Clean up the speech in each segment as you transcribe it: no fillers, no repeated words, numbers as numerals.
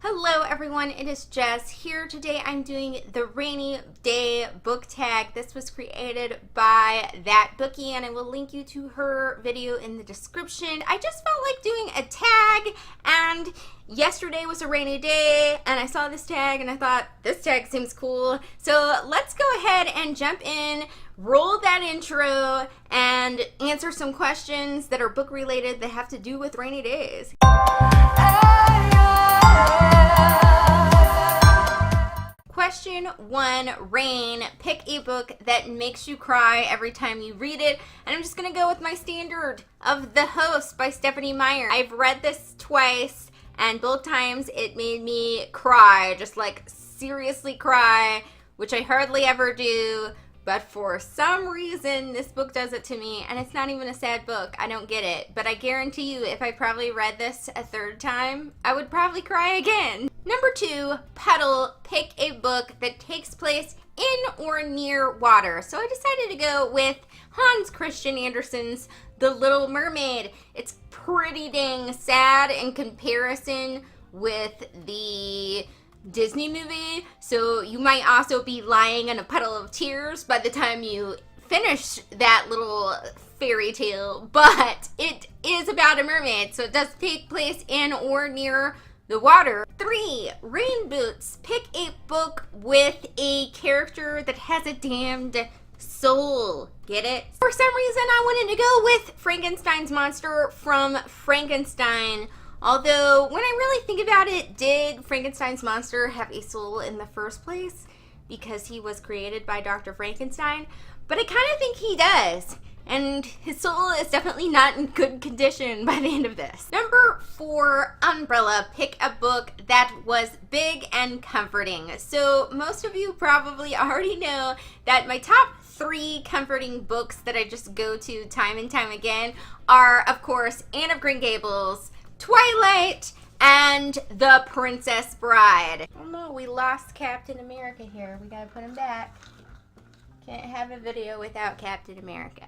Hello everyone, it is Jess here. Today I'm doing the Rainy Day book tag. This was created by That Bookie and I will link you to her video in the description. I just felt like doing a tag and yesterday was a rainy day and I saw this tag and I thought this tag seems cool. So let's go ahead and jump in, roll that intro and answer some questions that are book related that have to do with rainy days. Question 1, Rain. Pick a book that makes you cry every time you read it. And I'm just going to go with my standard of The Host by Stephanie Meyer. I've read this twice and both times it made me cry, just like seriously cry, which I hardly ever do. But for some reason, this book does it to me, and it's not even a sad book. I don't get it. But I guarantee you, if I probably read this a third time, I would probably cry again. Number 2, Puddle. Pick a book that takes place in or near water. So I decided to go with Hans Christian Andersen's The Little Mermaid. It's pretty dang sad in comparison with the Disney movie, so you might also be lying in a puddle of tears by the time you finish that little fairy tale, but it is about a mermaid, so it does take place in or near the water. 3, Rain Boots. Pick a book with a character that has a damned soul. Get it? For some reason, I wanted to go with Frankenstein's monster from Frankenstein. Although, when I really think about it, did Frankenstein's monster have a soul in the first place? Because he was created by Dr. Frankenstein? But I kind of think he does. And his soul is definitely not in good condition by the end of this. Number 4, Umbrella. Pick a book that was big and comforting. So, most of you probably already know that my top 3 comforting books that I just go to time and time again are, of course, Anne of Green Gables, Twilight, and The Princess Bride. Oh no, we lost Captain America here. We gotta put him back. Can't have a video without Captain America.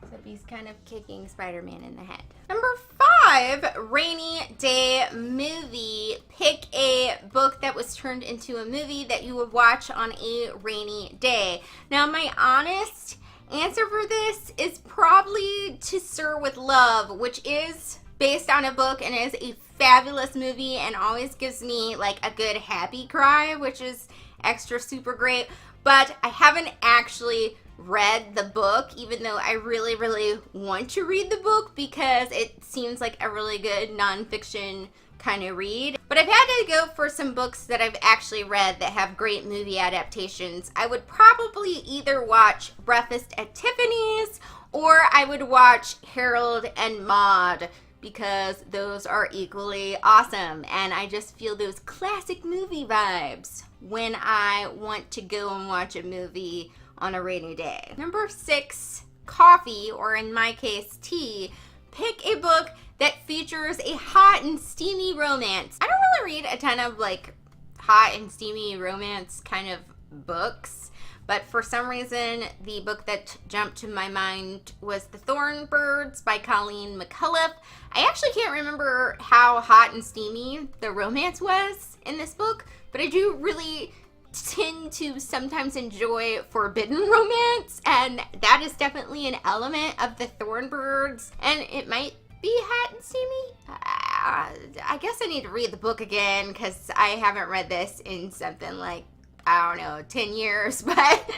Except he's kind of kicking Spider-Man in the head. Number 5, Rainy Day Movie. Pick a book that was turned into a movie that you would watch on a rainy day. Now, my honest answer for this is probably To Sir with Love, which is based on a book and is a fabulous movie and always gives me like a good happy cry, which is extra super great. But I haven't actually read the book, even though I really want to read the book because it seems like a really good nonfiction kind of read. But I've had to go for some books that I've actually read that have great movie adaptations. I would probably either watch Breakfast at Tiffany's or I would watch Harold and Maude, because those are equally awesome and I just feel those classic movie vibes when I want to go and watch a movie on a rainy day. Number 6, Coffee, or in my case, tea. Pick a book that features a hot and steamy romance. I don't really read a ton of like hot and steamy romance kind of books, but for some reason, the book that jumped to my mind was The Thorn Birds by Colleen McCullough. I actually can't remember how hot and steamy the romance was in this book, but I do really tend to sometimes enjoy forbidden romance, and that is definitely an element of The Thorn Birds, and it might be hot and steamy. I guess I need to read the book again because I haven't read this in something like, I don't know, 10 years, but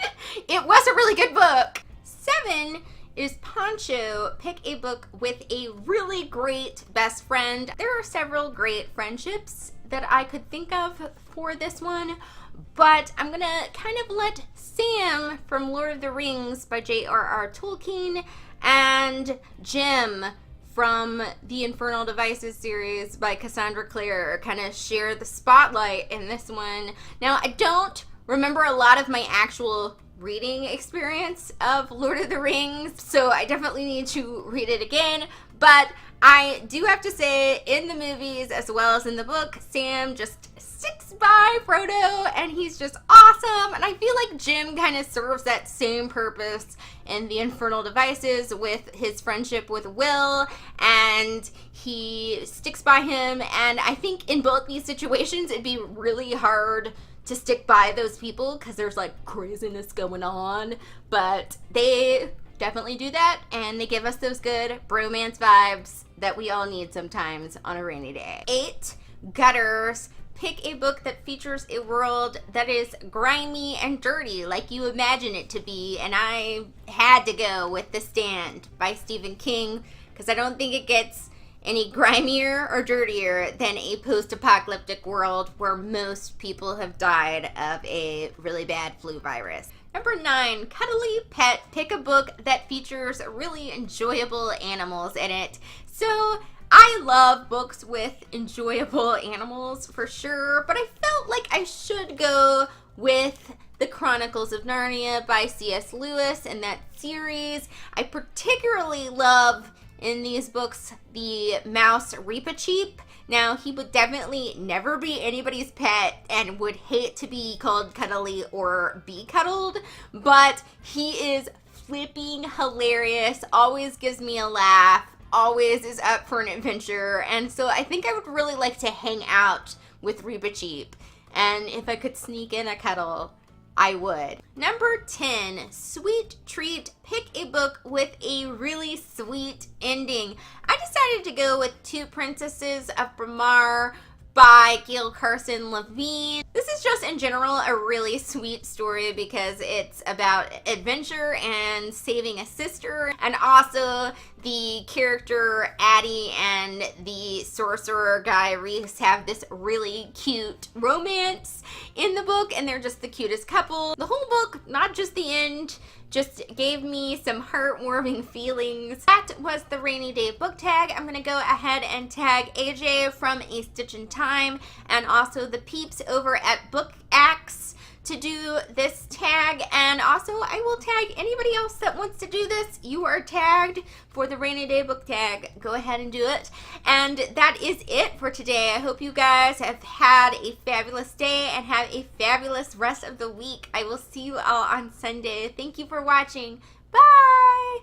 it was a really good book. 7 is Poncho. Pick a book with a really great best friend. There are several great friendships that I could think of for this one, but I'm gonna kind of let Sam from Lord of the Rings by J.R.R. Tolkien and Jim from the Infernal Devices series by Cassandra Clare kind of share the spotlight in this one. Now, I don't remember a lot of my actual reading experience of Lord of the Rings, so I definitely need to read it again, but I do have to say, in the movies as well as in the book, Sam just sticks sticks by Frodo, and he's just awesome. And I feel like Jim kind of serves that same purpose in the Infernal Devices with his friendship with Will, and he sticks by him. And I think in both these situations, it'd be really hard to stick by those people because there's like craziness going on, but they definitely do that, and they give us those good bromance vibes that we all need sometimes on a rainy day. 8 gutters. Pick a book that features a world that is grimy and dirty like you imagine it to be, and I had to go with The Stand by Stephen King because I don't think it gets any grimier or dirtier than a post-apocalyptic world where most people have died of a really bad flu virus. Number 9, Cuddly Pet. Pick a book that features really enjoyable animals in it. So I love books with enjoyable animals for sure, but I felt like I should go with The Chronicles of Narnia by C.S. Lewis in that series. I particularly love in these books the mouse Reepicheep. Now, he would definitely never be anybody's pet and would hate to be called cuddly or be cuddled, but he is flipping hilarious, always gives me a laugh, always is up for an adventure, and so I think I would really like to hang out with Reepicheep, and if I could sneak in a cuddle, I would. Number 10, Sweet Treat. Pick a book with a really sweet ending. I decided to go with Two Princesses of Bamarre by Gail Carson Levine. This is just in general a really sweet story because it's about adventure and saving a sister, and also the character Addie and the sorcerer guy Reese have this really cute romance in the book, and they're just the cutest couple. The whole book, not just the end, just gave me some heartwarming feelings. That was the rainy day book tag. I'm gonna go ahead and tag AJ from A Stitch in Time and also the peeps over at Book Axe to do this tag, and also I will tag anybody else that wants to do this. You are tagged for the rainy day book tag. Go ahead and do it. And that is it for today. I hope you guys have had a fabulous day and have a fabulous rest of the week. I will see you all on Sunday. Thank you for watching. Bye!